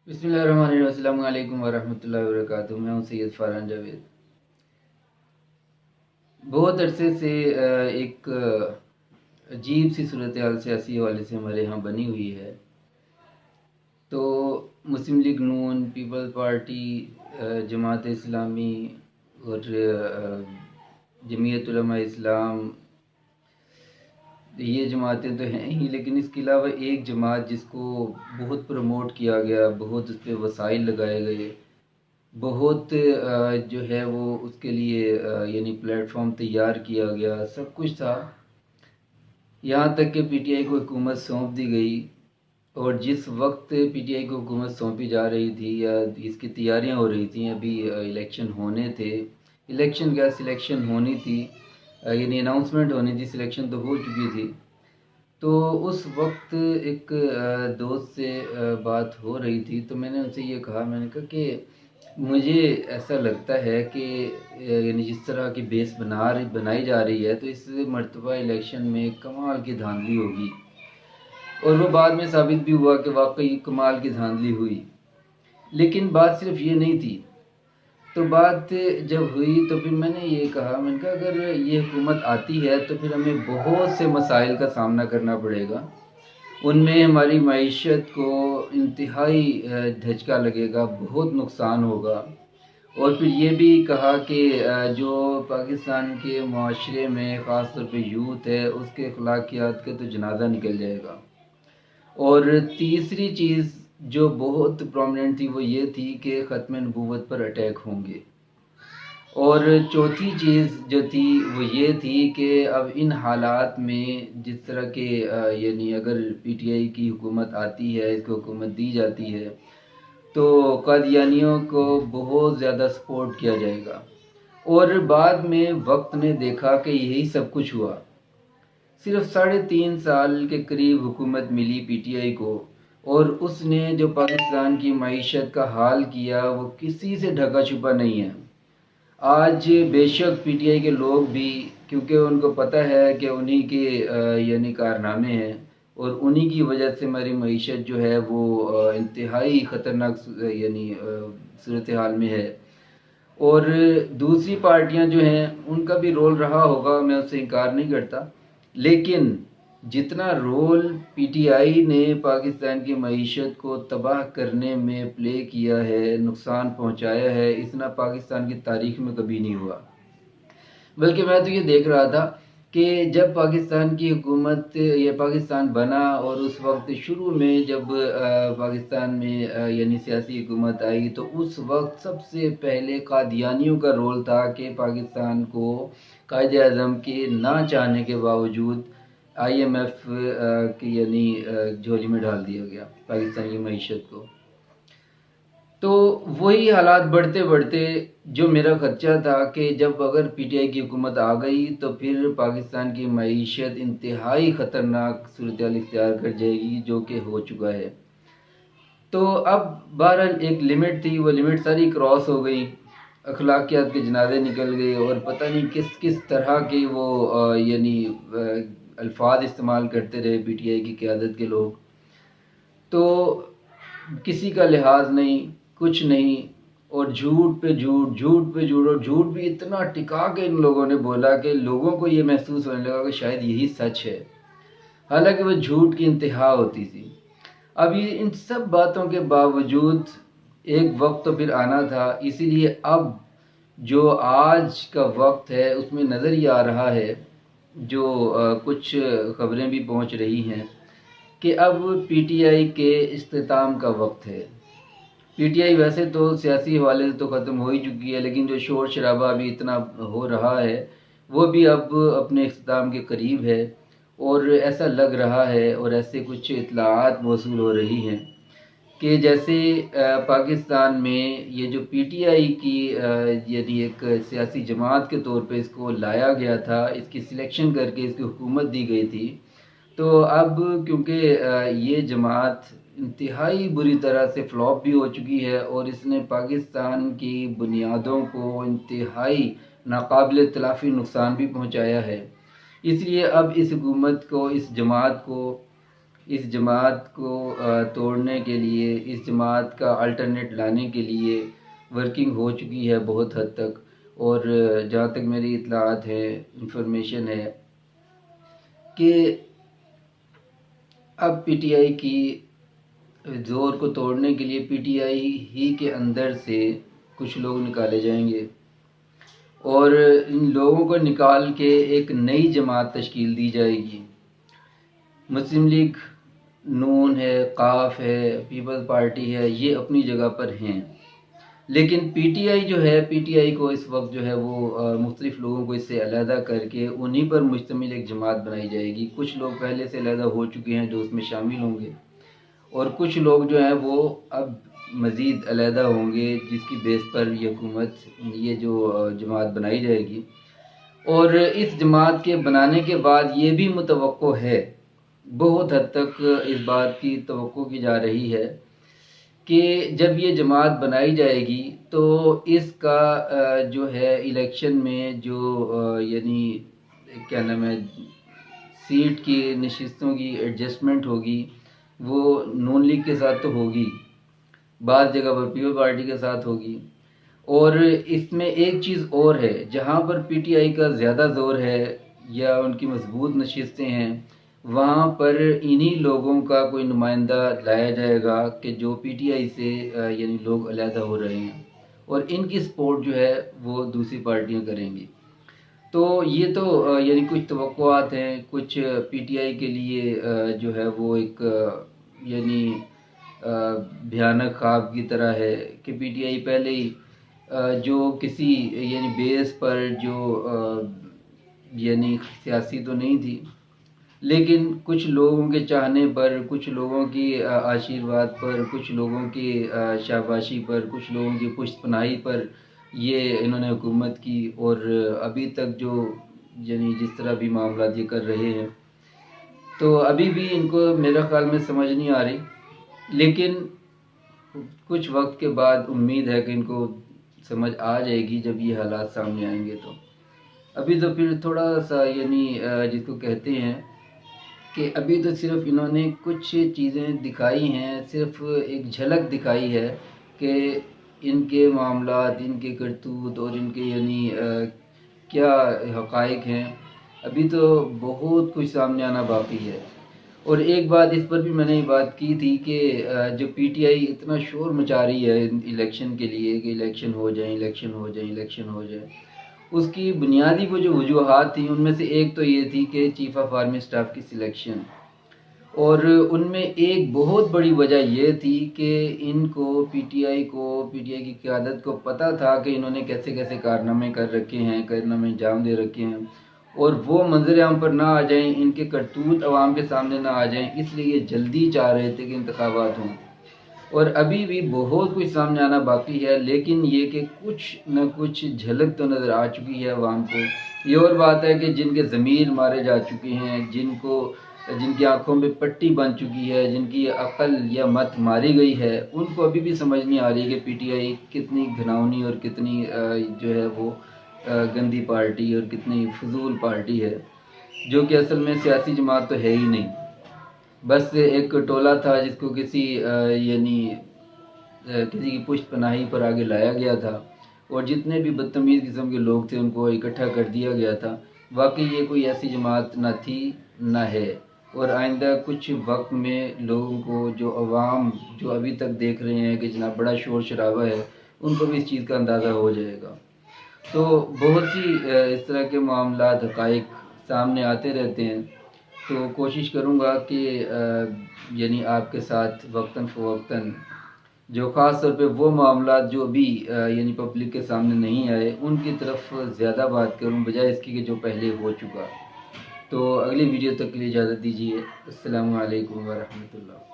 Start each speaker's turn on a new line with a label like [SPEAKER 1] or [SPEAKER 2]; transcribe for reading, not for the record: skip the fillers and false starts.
[SPEAKER 1] بسم اللہ الرحمن الرحیم۔ السلام علیکم ورحمۃ اللہ وبرکاتہ۔ میں ہوں سید فارحان جاوید۔ بہت عرصے سے ایک عجیب سی صورتحال سیاسی حوالے سے ہمارے ہاں بنی ہوئی ہے۔ تو مسلم لیگ نون، پیپل پارٹی، جماعت اسلامی اور جمعیت علماء اسلام، یہ جماعتیں تو ہیں ہی، لیکن اس کے علاوہ ایک جماعت جس کو بہت پروموٹ کیا گیا، بہت اس پہ وسائل لگائے گئے، بہت جو ہے وہ اس کے لیے یعنی پلیٹ فارم تیار کیا گیا، سب کچھ تھا، یہاں تک کہ پی ٹی آئی کو حکومت سونپ دی گئی۔ اور جس وقت پی ٹی آئی کو حکومت سونپی جا رہی تھی یا اس کی تیاریاں ہو رہی تھیں، ابھی الیکشن ہونے تھے، الیکشن کیا سلیکشن ہونی تھی، یعنی اناؤنسمنٹ ہونی تھی، سلیکشن تو ہو چکی تھی۔ تو اس وقت ایک دوست سے بات ہو رہی تھی، تو میں نے ان سے یہ کہا، میں نے کہا کہ مجھے ایسا لگتا ہے کہ یعنی جس طرح کی بیس بنائی جا رہی ہے، تو اس مرتبہ الیکشن میں کمال کی دھاندلی ہوگی، اور وہ بعد میں ثابت بھی ہوا کہ واقعی کمال کی دھاندلی ہوئی۔ لیکن بات صرف یہ نہیں تھی۔ تو بات جب ہوئی تو پھر میں نے یہ کہا، میں نے کہا اگر یہ حکومت آتی ہے تو پھر ہمیں بہت سے مسائل کا سامنا کرنا پڑے گا، ان میں ہماری معیشت کو انتہائی دھچکا لگے گا، بہت نقصان ہوگا۔ اور پھر یہ بھی کہا کہ جو پاکستان کے معاشرے میں خاص طور پہ یوتھ ہے، اس کے اخلاقیات کا تو جنازہ نکل جائے گا۔ اور تیسری چیز جو بہت پرومیننٹ تھی وہ یہ تھی کہ ختم نبوت پر اٹیک ہوں گے۔ اور چوتھی چیز جو تھی وہ یہ تھی کہ اب ان حالات میں جس طرح کے یعنی اگر پی ٹی آئی کی حکومت آتی ہے، اس کو حکومت دی جاتی ہے، تو قادیانیوں کو بہت زیادہ سپورٹ کیا جائے گا۔ اور بعد میں وقت نے دیکھا کہ یہی سب کچھ ہوا۔ صرف 3.5 سال کے قریب حکومت ملی پی ٹی آئی کو، اور اس نے جو پاکستان کی معیشت کا حال کیا وہ کسی سے ڈھکا چھپا نہیں ہے۔ آج بے شک پی ٹی آئی کے لوگ بھی، کیونکہ ان کو پتہ ہے کہ انہی کے یعنی کارنامے ہیں، اور انہی کی وجہ سے ہماری معیشت جو ہے وہ انتہائی خطرناک یعنی صورتحال میں ہے۔ اور دوسری پارٹیاں جو ہیں ان کا بھی رول رہا ہوگا، میں اس سے انکار نہیں کرتا، لیکن جتنا رول پی ٹی آئی نے پاکستان کی معیشت کو تباہ کرنے میں پلے کیا ہے، نقصان پہنچایا ہے، اتنا پاکستان کی تاریخ میں کبھی نہیں ہوا۔ بلکہ میں تو یہ دیکھ رہا تھا کہ جب پاکستان کی حکومت یا پاکستان بنا، اور اس وقت شروع میں جب پاکستان میں یعنی سیاسی حکومت آئی، تو اس وقت سب سے پہلے قادیانیوں کا رول تھا کہ پاکستان کو قائد اعظم کے نہ چاہنے کے باوجود آئی ایم ایف کی یعنی جھولی میں ڈال دیا گیا پاکستان کی معیشت کو۔ تو وہی حالات بڑھتے بڑھتے جو میرا خدشہ تھا کہ جب اگر پی ٹی آئی کی حکومت آ گئی تو پھر پاکستان کی معیشت انتہائی خطرناک صورتحال اختیار کر جائے گی، جو کہ ہو چکا ہے۔ تو اب بہرحال ایک لمٹ تھی، وہ لمٹ ساری کراس ہو گئی، اخلاقیات کے جنازے نکل گئے، اور پتہ نہیں کس کس طرح کے وہ یعنی الفاظ استعمال کرتے رہے پی ٹی آئی کی قیادت کے لوگ۔ تو کسی کا لحاظ نہیں، کچھ نہیں، اور جھوٹ پہ جھوٹ، جھوٹ پہ جھوٹ، اور جھوٹ بھی اتنا ٹکا کے ان لوگوں نے بولا کہ لوگوں کو یہ محسوس ہونے لگا کہ شاید یہی سچ ہے، حالانکہ وہ جھوٹ کی انتہا ہوتی تھی۔ اب یہ ان سب باتوں کے باوجود ایک وقت تو پھر آنا تھا، اسی لیے اب جو آج کا وقت ہے اس میں نظر یہ آ رہا ہے، جو کچھ خبریں بھی پہنچ رہی ہیں، کہ اب پی ٹی آئی کے اختتام کا وقت ہے۔ پی ٹی آئی ویسے تو سیاسی حوالے سے تو ختم ہو ہی چکی ہے، لیکن جو شور شرابہ ابھی اتنا ہو رہا ہے وہ بھی اب اپنے اختتام کے قریب ہے، اور ایسا لگ رہا ہے، اور ایسے کچھ اطلاعات موصول ہو رہی ہیں کہ جیسے پاکستان میں یہ جو پی ٹی آئی کی یعنی ایک سیاسی جماعت کے طور پہ اس کو لایا گیا تھا، اس کی سلیکشن کر کے اس کی حکومت دی گئی تھی، تو اب کیونکہ یہ جماعت انتہائی بری طرح سے فلاپ بھی ہو چکی ہے، اور اس نے پاکستان کی بنیادوں کو انتہائی ناقابل تلافی نقصان بھی پہنچایا ہے، اس لیے اب اس حکومت کو، اس جماعت کو اس جماعت کو توڑنے کے لیے، اس جماعت کا الٹرنیٹ لانے کے لیے ورکنگ ہو چکی ہے بہت حد تک، اور جہاں تک میری اطلاعات ہے، انفارمیشن ہے کہ اب پی ٹی آئی کی زور کو توڑنے کے لیے پی ٹی آئی ہی کے اندر سے کچھ لوگ نکالے جائیں گے، اور ان لوگوں کو نکال کے ایک نئی جماعت تشکیل دی جائے گی۔ مسلم لیگ نون ہے، قاف ہے، پیپلز پارٹی ہے، یہ اپنی جگہ پر ہیں، لیکن پی ٹی آئی جو ہے، پی ٹی آئی کو اس وقت جو ہے وہ مختلف لوگوں کو اس سے علیحدہ کر کے انہی پر مشتمل ایک جماعت بنائی جائے گی۔ کچھ لوگ پہلے سے علیحدہ ہو چکے ہیں جو اس میں شامل ہوں گے، اور کچھ لوگ جو ہیں وہ اب مزید علیحدہ ہوں گے، جس کی بیس پر یہ حکومت، یہ جو جماعت بنائی جائے گی۔ اور اس جماعت کے بنانے کے بعد یہ بھی متوقع ہے، بہت حد تک اس بات کی توقع کی جا رہی ہے کہ جب یہ جماعت بنائی جائے گی تو اس کا جو ہے الیکشن میں جو یعنی کیا نام ہے، سیٹ کی نشستوں کی ایڈجسٹمنٹ ہوگی، وہ نون لیگ کے ساتھ تو ہوگی، بعض جگہ پر پیپل پارٹی کے ساتھ ہوگی، اور اس میں ایک چیز اور ہے، جہاں پر پی ٹی آئی کا زیادہ زور ہے یا ان کی مضبوط نشستیں ہیں، وہاں پر انہی لوگوں کا کوئی نمائندہ لایا جائے گا کہ جو پی ٹی آئی سے یعنی لوگ علیحدہ ہو رہے ہیں، اور ان کی سپورٹ جو ہے وہ دوسری پارٹیاں کریں گی۔ تو یہ تو یعنی کچھ توقعات ہیں، کچھ پی ٹی آئی کے لیے جو ہے وہ ایک یعنی بھیانک خواب کی طرح ہے کہ پی ٹی آئی پہلے ہی جو کسی یعنی بیس پر جو یعنی سیاسی تو نہیں تھی، لیکن کچھ لوگوں کے چاہنے پر، کچھ لوگوں کی آشیرواد پر، کچھ لوگوں کی شاباشی پر، کچھ لوگوں کی پشت پناہی پر یہ انہوں نے حکومت کی، اور ابھی تک جو یعنی جس طرح بھی معاملات یہ کر رہے ہیں، تو ابھی بھی ان کو میرا خیال میں سمجھ نہیں آ رہی، لیکن کچھ وقت کے بعد امید ہے کہ ان کو سمجھ آ جائے گی جب یہ حالات سامنے آئیں گے۔ تو ابھی تو پھر تھوڑا سا یعنی جس کو کہتے ہیں کہ ابھی تو صرف انہوں نے کچھ چیزیں دکھائی ہیں، صرف ایک جھلک دکھائی ہے کہ ان کے معاملات، ان کے کرتوت اور ان کے یعنی کیا حقائق ہیں، ابھی تو بہت کچھ سامنے آنا باقی ہے۔ اور ایک بات اس پر بھی میں نے بات کی تھی کہ جو پی ٹی آئی اتنا شور مچا رہی ہے الیکشن کے لیے کہ الیکشن ہو جائیں، الیکشن ہو جائیں، الیکشن ہو جائیں، اس کی بنیادی وہ جو وجوہات تھیں ان میں سے ایک تو یہ تھی کہ چیف آف آرمی اسٹاف کی سلیکشن، اور ان میں ایک بہت بڑی وجہ یہ تھی کہ ان کو پی ٹی آئی کی قیادت کو پتہ تھا کہ انہوں نے کیسے کیسے کارنامے کر رکھے ہیں، کارنامے انجام دے رکھے ہیں، اور وہ منظر عام پر نہ آ جائیں، ان کے کرتوت عوام کے سامنے نہ آ جائیں، اس لیے یہ جلدی چاہ رہے تھے کہ انتخابات ہوں۔ اور ابھی بھی بہت کچھ سامنے آنا باقی ہے، لیکن یہ کہ کچھ نہ کچھ جھلک تو نظر آ چکی ہے عوام کو۔ یہ اور بات ہے کہ جن کے ضمیر مارے جا چکے ہیں، جن کی آنکھوں پہ پٹی بن چکی ہے، جن کی عقل یا مت ماری گئی ہے، ان کو ابھی بھی سمجھ نہیں آ رہی کہ پی ٹی آئی کتنی گھناؤنی اور کتنی جو ہے وہ گندی پارٹی اور کتنی فضول پارٹی ہے، جو کہ اصل میں سیاسی جماعت تو ہے ہی نہیں، بس ایک ٹولہ تھا جس کو کسی کی پشت پناہی پر آگے لایا گیا تھا، اور جتنے بھی بدتمیز قسم کے لوگ تھے ان کو اکٹھا کر دیا گیا تھا۔ واقعی یہ کوئی ایسی جماعت نہ تھی نہ ہے، اور آئندہ کچھ وقت میں لوگوں کو، جو عوام جو ابھی تک دیکھ رہے ہیں کہ جناب بڑا شور شرابہ ہے، ان کو بھی اس چیز کا اندازہ ہو جائے گا۔ تو بہت سی اس طرح کے معاملات، حقائق سامنے آتے رہتے ہیں، تو کوشش کروں گا کہ یعنی آپ کے ساتھ وقتاً فوقتاً جو خاص طور پہ وہ معاملات جو ابھی یعنی پبلک کے سامنے نہیں آئے، ان کی طرف زیادہ بات کروں بجائے اس کی کہ جو پہلے ہو چکا۔ تو اگلی ویڈیو تک کے لیے اجازت دیجیے۔ السلام علیکم ورحمۃ اللہ۔